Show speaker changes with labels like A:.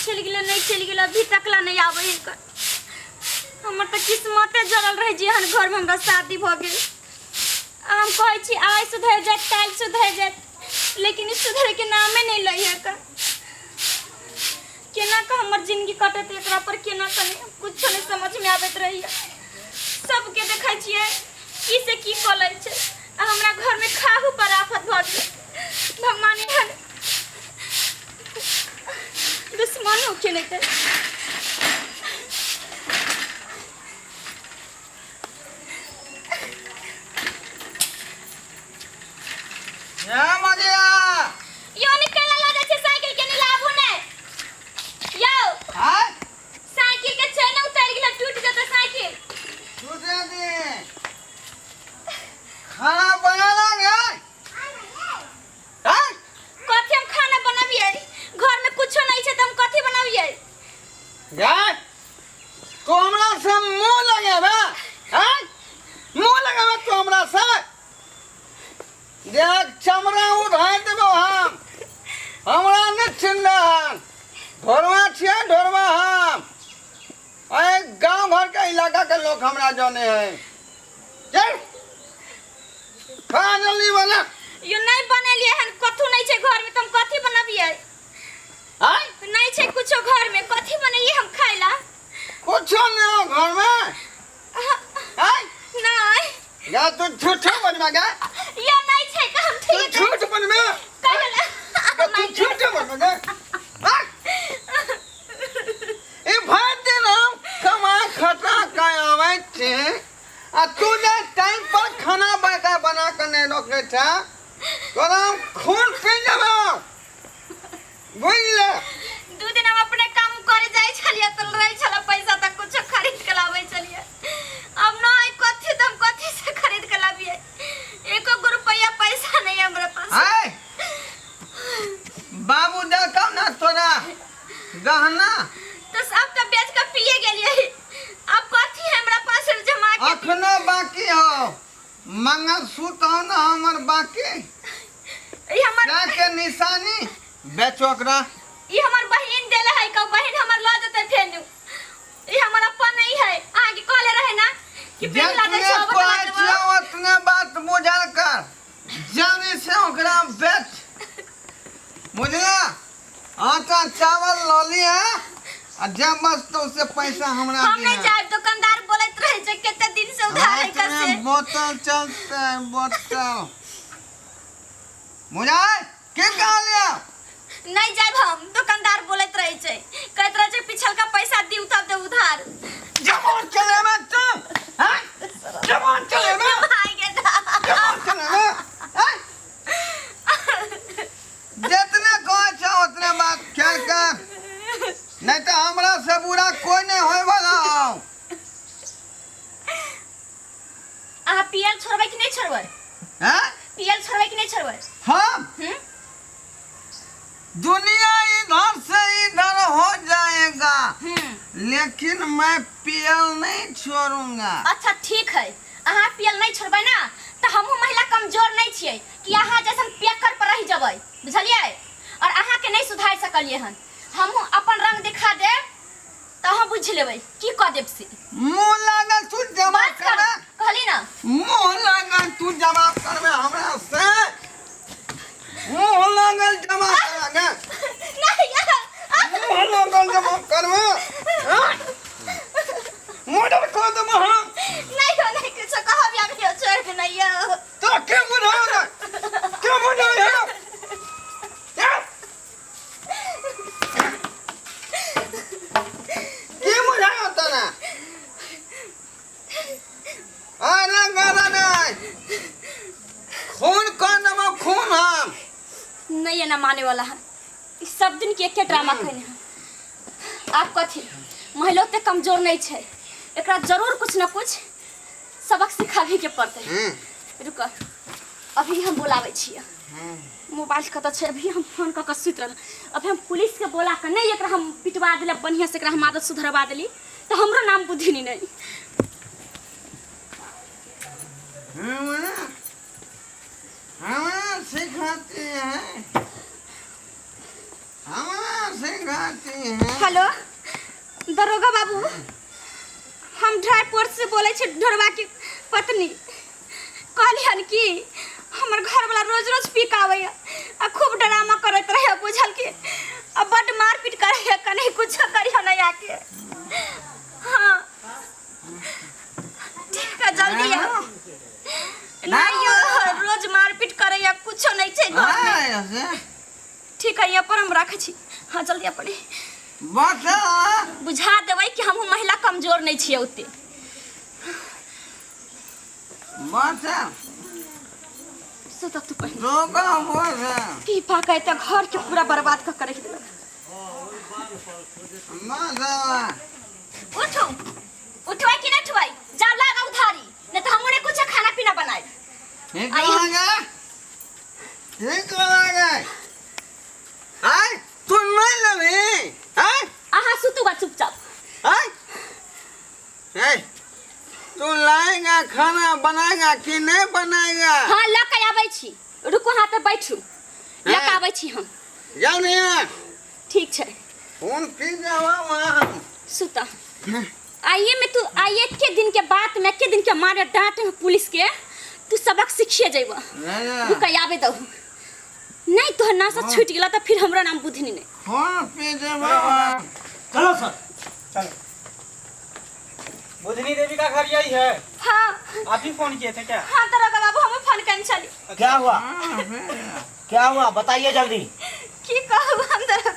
A: चल गए नहीं चल गए अभी तकला नहीं आवे इनकर। हमर तो किस्मते जरल रहे जे हन घर में हमरा शादी भ गेल। हम कहै छी आइ सुधर जाए काल सुधर जाए, लेकिन इस सुधर के नामे नहीं लई है का। केना का हमर जिंदगी कटत एकरा पर केना कने कुछ नहीं समझ में आवत रही है। सबके देखै छियै की से की कलै छै आ हमरा घर में खाहू पर आफत भ गेल। भगवान एहन दुश्मन हो के नहीं
B: या मजिया
A: यो निकल ला जाय छै साइकिल के नहीं लाभू ने यो।
B: हां
A: साइकिल के चैन उतर गेल टूट जते साइकिल।
B: टूट दे खाना बनाना है। हां
A: कथि हम खाना बनाबिए घर में कुछो नहीं छै त हम कथि बनाबिए।
B: यार तो हमरा से मुंह लगाबे। हां मुंह लगाबे तो हमरा से देख चमड़ा उधार देबो हम। हमरा न चिन्हन ढोरवा छिए ढोरवा हम। ए गांव घर के इलाका के लोग हमरा जाने हैं। चल खा जल्दी बना।
A: यो नहीं बनेलिए हन कथु नहीं छै घर में त हम कथि बनाबिए।
B: हां
A: नहीं छै कुछो घर में कथि बनाइए हम खाइला।
B: कुछो नहीं हो घर में। हां
A: नहीं
B: या तू झूठ बनवा गा।
A: यो नहीं छै का हम
B: तू
A: ठीक
B: झूठ बनवा।
A: कहला
B: तू झूठ बनवा गा। ए भाई दिन हम कमा खटा का आवे छे आ तू ने टाइम पर खाना बना के नहीं रखे था तोरा खून पी लेबो। बुझ ले
A: दू दिन हम अपने काम करे जाय छलिए त रही छला पैसा त कुछ खरीद के लाबै छलिए। अब नहीं कथि त हम कथि से खरीद के लाबिए। एको रुपया पैसा नहीं हमरे पास।
B: हाय बाबू देखो ना तोरा गहना
A: तो सब तो बेच के पिए गेलिए। अब कथि है हमरा पास जमा के।
B: अखनो बाकी हो मंगलसूत्र हो ना हमर बाकी।
A: ई हमर
B: क्या के निशानी बेचो ओकरा।
A: ई हमर बहिन देले है का बहिन हमर ल जते फेनु। ई हमर अपन नहीं है आगे कहले रहे ना कि पहला दे छो बता देबो।
B: उतने बात बुझा कर जाने से ओकरा बेच बुझला। आटा चावल लौली है आ जब बस तो उससे पैसा हमरा
A: हम
B: दिया।
A: नहीं जाए दुकानदार बोलत रहे जे केते दिन से उधार है कैसे।
B: बोतल चलते है बोतल मुझे के कहा लिया।
A: नहीं जाए हम दुकानदार बोलत रहे छे कहत रहे छे पिछल का पैसा दी तब दे उधार।
B: जबान चले में तुम हैं जबान चले में
A: भाई के
B: जबान चले में हैं जितने कहो चाहो उतने बात ख्याल कर नहीं तो हमरा से बुरा कोई नहीं होए वाला हो।
A: आ पीएल छोड़बै कि नहीं छोड़बै।
B: हैं
A: पीएल छोड़बै कि नहीं छोड़बै।
B: हम दुनिया इधर से इधर हो जाएगा लेकिन मैं पीएल नहीं छोड़ूंगा।
A: अच्छा ठीक है अहाँ पीएल नहीं छोड़बै ना तो हमहू महिला कमजोर नहीं छियै कि अहाँ जैसन पेकर पर रह जबै बुझलिए। और अहाँ के नहीं सुधार सकलिए हन हमहू अपन रंग दिखा दे तो अहाँ बुझ लेबै की क देब से।
B: मुंह लागल तू जवाब करबे
A: कहली ना
B: मुंह लागल तू जवाब करबे हमरा से। मुंह लागल जवाब करबे
A: नहीं
B: मुंह लागल जवाब करबे मोटर को दम हम
A: नहीं हो नहीं कुछ कहब या नहीं छोड़ दे नहीं हो।
B: तो क्या बुझाओ क्या बुझाओ क्या बुझाओ तना अरे गाना नहीं खून का नमक खून हम
A: नहीं है ना माने वाला है। इस सब दिन के एक ड्रामा कहने हैं। आप कथी महिला ते कमजोर नहीं छे एकरा जरूर कुछ ना कुछ सबक सिखावे के पड़ते। रुक अभी हम बुलावे छिए मोबाइल कत छे अभी हम फोन क के सुत रहल। अभी हम पुलिस के बोला के नहीं एकरा हम पिटवा देले बढ़िया से एकरा हम आदत सुधरवा देली तो हमरो नाम बुद्धि नहीं।
B: हम सिखाते हैं हम सिखाती है।
A: हेलो दरोगा बाबू, हम ड्राईपोर्ट से बोले छे, ढोरवा की पत्नी। कहलियन कि हमर घर वाला रोज रोज पी के आवे आ खूब ड्रामा करत रहे, बुझल कि अब बड मारपीट करे, कहीं कुछ करियो नहीं आके। हाँ ठीक है, जल्दी आओ। नहीं यो रोज मारपीट करे या कुछ नहीं छे घर में। ठीक है, यहाँ पर हम रखे छी। हाँ जल्दी अपन बुझा देवे कि हम महिला कमजोर नहीं छिए उते। सुता तू पहले की पाके त घर के पूरा बर्बाद कर रख देलक। उठो उठवाई कि नहीं उठवाई, जाओ लागा उधारी, नहीं तो हमने कुछ खाना पीना बनाए।
B: तू नहीं लवी
A: आहा सुतुगा चुपचाप।
B: तू लाएगा खाना बनाएगा कि नहीं बनाएगा?
A: हाँ लके आबै छी, रुको हाथ पे बैठू, लके आबै छी हम।
B: जानिए
A: ठीक छे,
B: फोन की जावा
A: सुता। आइए में तू आइए के दिन के बात में के दिन के मारे डांट पुलिस के तू सबक सीखिए जइबा। रुको आबे दो, नहीं तो नासा छूट गेला तो फिर हमरा नाम बुद्धि नहीं।
B: फोन पे जावा।
C: चलो सर चलो। बुधनी देवी का घर यही है?
A: हाँ
C: आप ही फोन किए थे क्या?
A: हाँ दरोगा बाबू, हमें फोन करने चली।
C: क्या हुआ? क्या हुआ बताइए जल्दी।
A: की कहब हम दरोगा